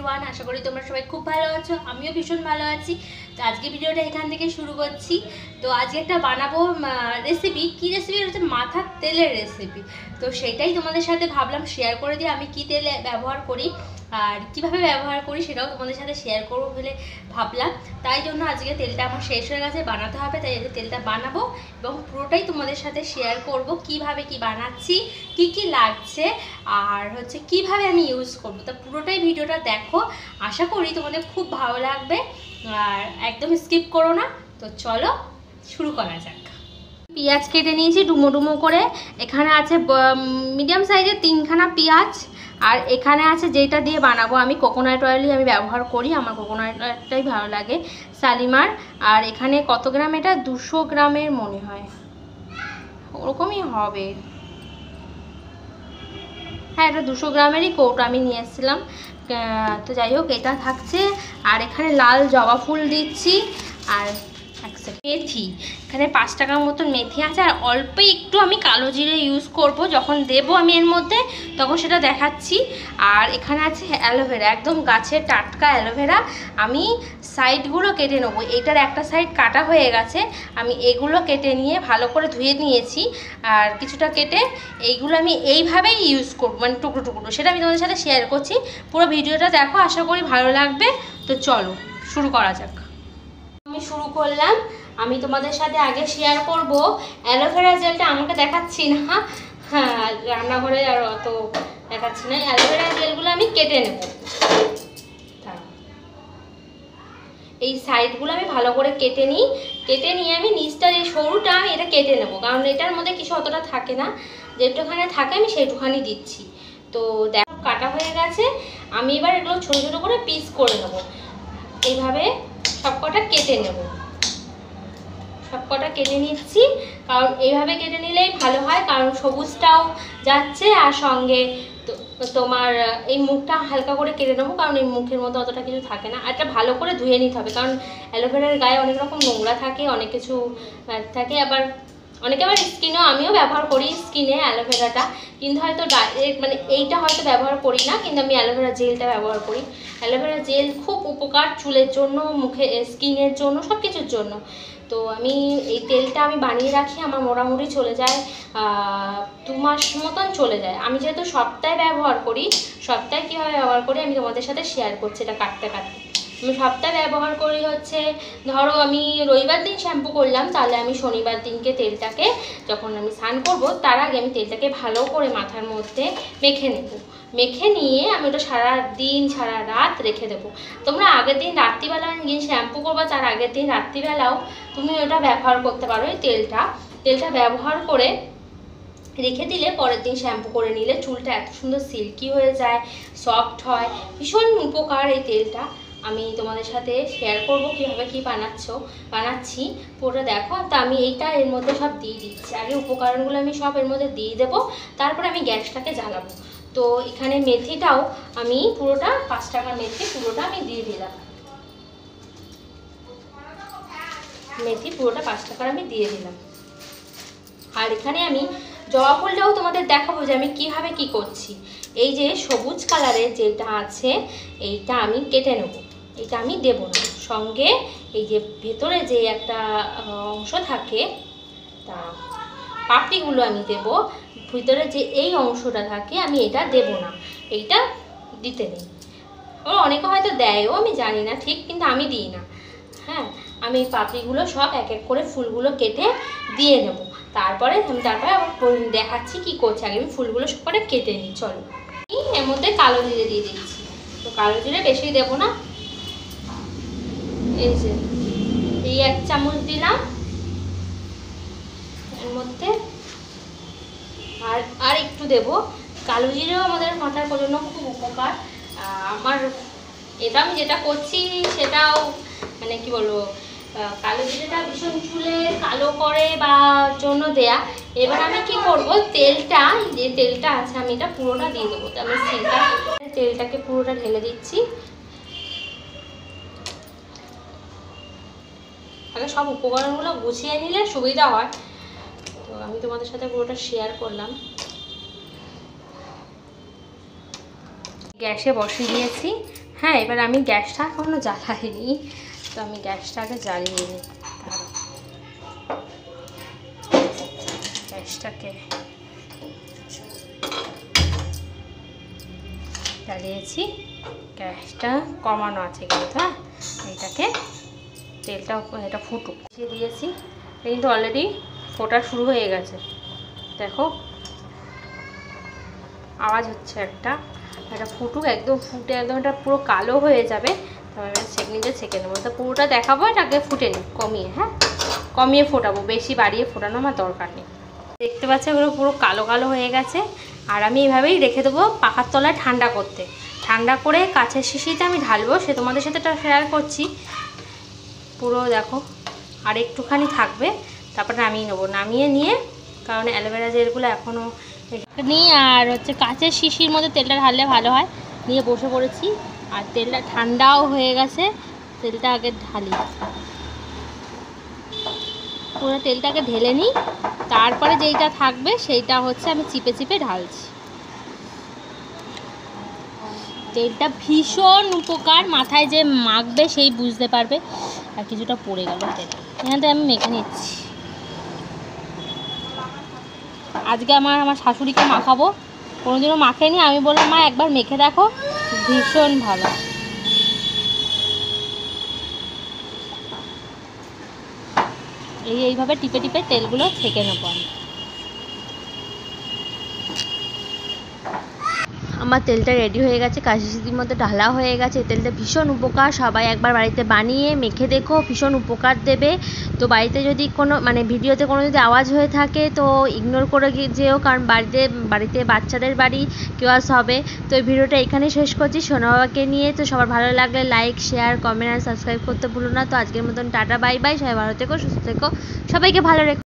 Everyone, আশা করি তোমরা সবাই খুব ভালো আছো। আমিও ভীষণ ভালো আছি। তো আজকে ভিডিওটা এখান থেকে শুরু করছি। তো আজকে একটা বানাবো রেসিপি। কি রেসিপি? হচ্ছে মাথার তেলের রেসিপি। তো সেটাই তোমাদের সাথে ভাবলাম শেয়ার করে দিই। আমি কি তেল ব্যবহার করি আর কিভাবে ব্যবহার করি সেটাও তোমাদের সাথে শেয়ার করবো বলে ভাবলাম। তাই জন্য আজকে তেলটা আমার শেষ হয়ে গেছে, বানাতে হবে। তাই আজকে তেলটা বানাবো এবং পুরোটাই তোমাদের সাথে শেয়ার করব, কিভাবে কি বানাচ্ছি, কি কি লাগছে আর হচ্ছে কিভাবে আমি ইউজ করব। তা পুরোটাই ভিডিওটা দেখো, আশা করি তোমাদের খুব ভালো লাগবে আর একদম স্কিপ করো না। তো চলো শুরু করা যাক। পেঁয়াজ কেটে নিয়েছি ডুমো ডুমো করে। এখানে আছে মিডিয়াম সাইজের 3খানা পেঁয়াজ। আর এখানে আছে যেটা দিয়ে বানাবো আমি, কোকোনাট অয়েলই আমি ব্যবহার করি, আমার কোকোনাট অয়েলটাই ভালো লাগে, শালিমার। আর এখানে কত গ্রাম? এটা 200 গ্রামের মনে হয়, ওরকমই হবে। হ্যাঁ, এটা 200 গ্রামেরই কৌটো আমি নিয়ে এসেছিলাম। তো যাই হোক, এটা থাকছে। আর এখানে লাল জবা ফুল দিচ্ছি। আর মেথি, এখানে 5 টাকার মতন মেথি আছে। আর অল্প একটু আমি কালো জিরে ইউজ করব, যখন দেবো আমি এর মধ্যে তখন সেটা দেখাচ্ছি। আর এখানে আছে অ্যালোভেরা, একদম গাছের টাটকা অ্যালোভেরা। আমি সাইডগুলো কেটে নেবো, এটার একটা সাইড কাটা হয়ে গেছে, আমি এগুলো কেটে নিয়ে ভালো করে ধুয়ে নিয়েছি। আর কিছুটা কেটে এইগুলো আমি এইভাবেই ইউজ করবো, মানে টুকরো টুকরো। সেটা আমি তোমাদের সাথে শেয়ার করছি। পুরো ভিডিওটা দেখো, আশা করি ভালো লাগবে। তো চলো শুরু করা যাক। আমি শুরু করলাম। আমি তোমাদের সাথে আগে শেয়ার করব অ্যালোভেরা জেলটা। আমাকে দেখাচ্ছি না, হ্যাঁ, রান্নাঘরে আর অত দেখাচ্ছি না। অ্যালোভেরা জেলগুলো আমি কেটে নেব। এই সাইডগুলো আমি ভালো করে কেটে নিই। কেটে নিয়ে আমি নিচটার এই সরুটা আমি এটা কেটে নেব, কারণ এটার মধ্যে কিছু অতটা থাকে না, যেটুখানে থাকে আমি সেইটুখানি দিচ্ছি। তো দেখো কাটা হয়ে গেছে। আমি এবার এগুলো ছোটো ছোটো করে পিস করে নেব। এইভাবে সবকটা কেটে নেব, সবকটা কেটে নিচ্ছি। কারণ এইভাবে কেটে নিলেই ভালো হয়, কারণ সবুজটাও যাচ্ছে আর সঙ্গে তোমার এই মুখটা হালকা করে কেটে নেবো, কারণ এই মুখের মধ্যে অতটা কিছু থাকে না। আর এটা ভালো করে ধুয়ে নিতে হবে, কারণ অ্যালোভেরার গায়ে অনেক রকম নোংরা থাকে, অনেক কিছু থাকে। আবার অনেকে আবার স্কিনেও, আমিও ব্যবহার করি স্কিনে অ্যালোভেরাটা, কিন্তু হয়তো ডাইরেক্ট মানে এইটা হয়তো ব্যবহার করি না, কিন্তু আমি অ্যালোভেরা জেলটা ব্যবহার করি। অ্যালোভেরা জেল খুব উপকার চুলের জন্য, মুখে স্কিনের জন্য, সব কিছুর জন্য। তো আমি এই তেলটা আমি বানিয়ে রাখি, আমার মোটামুটি চলে যায় 2 মাস মতন চলে যায়। আমি যেহেতু সপ্তাহে ব্যবহার করি, সপ্তাহে কীভাবে ব্যবহার করি আমি তোমাদের সাথে শেয়ার করছি। এটা কাটতে কাটতে আমি সপ্তাহে ব্যবহার করি হচ্ছে, ধরো আমি রবিবার দিন শ্যাম্পু করলাম, তাহলে আমি শনিবার দিনকে তেলটাকে, যখন আমি স্নান করবো তার আগে আমি তেলটাকে ভালো করে মাথার মধ্যে মেখে নেব। মেখে নিয়ে আমি ওটা সারা দিন সারা রাত রেখে দেবো। তোমরা আগের দিন রাত্রিবেলা গিয়ে শ্যাম্পু করবো, তার আগের দিন রাত্রিবেলাও তুমি ওটা ব্যবহার করতে পারো। এই তেলটা ব্যবহার করে রেখে দিলে পরের দিন শ্যাম্পু করে নিলে চুলটা এত সুন্দর সিল্কি হয়ে যায়, সফট হয়, ভীষণ উপকার এই তেলটা। আমি তোমাদের সাথে শেয়ার করবো কীভাবে কী বানাচ্ছি পুরোটা দেখো। তা আমি এইটা এর মধ্যে সব দিয়ে দিচ্ছি। আগে উপকরণগুলো আমি সব এর মধ্যে দিয়ে দেবো, তারপরে আমি গ্যাসটাকে জ্বালাবো। তো এখানে মেথিটাও আমি পুরোটা 5 টাকার মেথি পুরোটা আমি দিয়ে দিলাম। মেথি পুরোটা 5 টাকার আমি দিয়ে দিলাম। আর এখানে আমি জবা ফুলটাও তোমাদের দেখাবো যে আমি কিভাবে কি করছি। এই যে সবুজ কালারের যেটা আছে এইটা আমি কেটে নেব, এটা আমি দেব না। সঙ্গে এই যে ভেতরে যে একটা অংশ থাকে, তা পাপড়িগুলো আমি দেব। ভিতরে যে এই অংশটা থাকে আমি এটা দেব না, এইটা দিতে নেই। অনেকে হয়তো দেয়ও, আমি জানি না ঠিক, কিন্তু আমি দিই না। হ্যাঁ, আমি পাপড়িগুলো সব এক এক করে ফুলগুলো কেটে দিয়ে নেব। তারপরে আবার দেখাচ্ছি কি করছি। আগে আমি ফুলগুলো সব করে কেটে নিই। চলো, এর মধ্যে কালো জিরে দিয়ে দিচ্ছি। তো কালো জিরে বেশি দেবো না, এই যে এই 1 চামচ দিলাম এর মধ্যে। আর একটু দেবো। কালো জিরেও আমাদের মাথার জন্য খুব উপকার। আমার এটা আমি যেটা করছি সেটাও মানে কি বলবো, কালো জিরেটা ভীষণ চুলে কালো করে বা জন্য দেয়া। এবার আমি কি করব, তেলটা, যে তেলটা আছে আমি এটা পুরোটা দিয়ে দেবো। তো আমি তেলটাকে পুরোটা ঢেলে দিচ্ছি। আগে সব উপকরণগুলো গুছিয়ে নিলে সুবিধা হয়। তো আমি তোমাদের সাথে পুরোটা শেয়ার করলাম। গ্যাসে বসিয়ে দিয়েছি, হ্যাঁ, এবার আমি গ্যাসটা এখনো জ্বালাইনি, তো আমি গ্যাসটা আগে জ্বালিয়ে নিই। গ্যাসটাকে জ্বালিয়েছি, গ্যাসটা কমানো আছে কিন্তু। হ্যাঁ, এইটাকে এটা ফুটুক দিয়েছি, এটা কিন্তু অলরেডি ফোটা শুরু হয়ে গেছে। দেখো আওয়াজ হচ্ছে একটা, এটা ফুটুক, একদম ফুটে একদম এটা পুরো কালো হয়ে যাবে, তারপর এটা ছেঁকে নেবো। তো পুরোটা দেখাবো, এটাকে ফুটে নিই কমিয়ে। হ্যাঁ, কমিয়ে ফোটাবো, বেশি বাড়িয়ে ফোটানো আমার দরকার নেই। দেখতে পাচ্ছি এগুলো পুরো কালো কালো হয়ে গেছে, আর আমি এভাবেই রেখে দেবো পাখার তলায় ঠান্ডা করতে। ঠান্ডা করে কাঁচের শিশিতে আমি ঢালবো, সে তোমাদের সাথে এটা শেয়ার করছি। পুরো দেখো আর একটুখানি থাকবে, তারপর নামিয়ে নেবো। নামিয়ে নিয়ে, কারণ অ্যালোভেরা জেলগুলো এখনও নিই, আর হচ্ছে কাঁচের শিশির মধ্যে তেলটা ঢাললে ভালো হয়। নিয়ে বসে পড়েছি, আর তেলটা ঠান্ডাও হয়ে গেছে। তেলটা আগে ঢালি, পুরো তেলটাকে ঢেলে নিই, তারপরে যেইটা থাকবে সেইটা হচ্ছে আমি চিপে চিপে ঢালছি। তেলটা ভীষণ উপকার, মাথায় যে মাখবে সেই বুঝতে পারবে। আর কিছুটা পড়ে গেল তেল, এখান থেকে আমি মেখে নিচ্ছি। আজকে আমার শাশুড়িকে মাখাবো, কোনোদিনও মাখেনি। আমি বললাম মা একবার মেখে দেখো, ভীষণ ভালো। এইভাবে টিপে টিপে তেলগুলো ছেঁকে নেবো আমি। আমার তেলটা রেডি হয়ে গেছে, কাঁচের শিশির মধ্যে ঢালা হয়ে গেছে। এই তেলটা ভীষণ উপকার, সবাই একবার বাড়িতে বানিয়ে মেখে দেখো, ভীষণ উপকার দেবে। তো বাড়িতে যদি কোনো ভিডিওতে কোনো যদি আওয়াজ হয়ে থাকে তো ইগনোর করে যেও, কারণ বাড়িতে বাচ্চাদের বাড়ি কেউ হবে। তো এই ভিডিওটা এখানেই শেষ করছি সোনা বাবাকে নিয়ে। তো সবার ভালো লাগলে লাইক, শেয়ার, কমেন্ট আর সাবস্ক্রাইব করতে ভুলো না। তো আজকের মতন টাটা, বাই বাই। সবাই ভালো থেকো, সুস্থ থেকো, সবাইকে ভালো রেখো।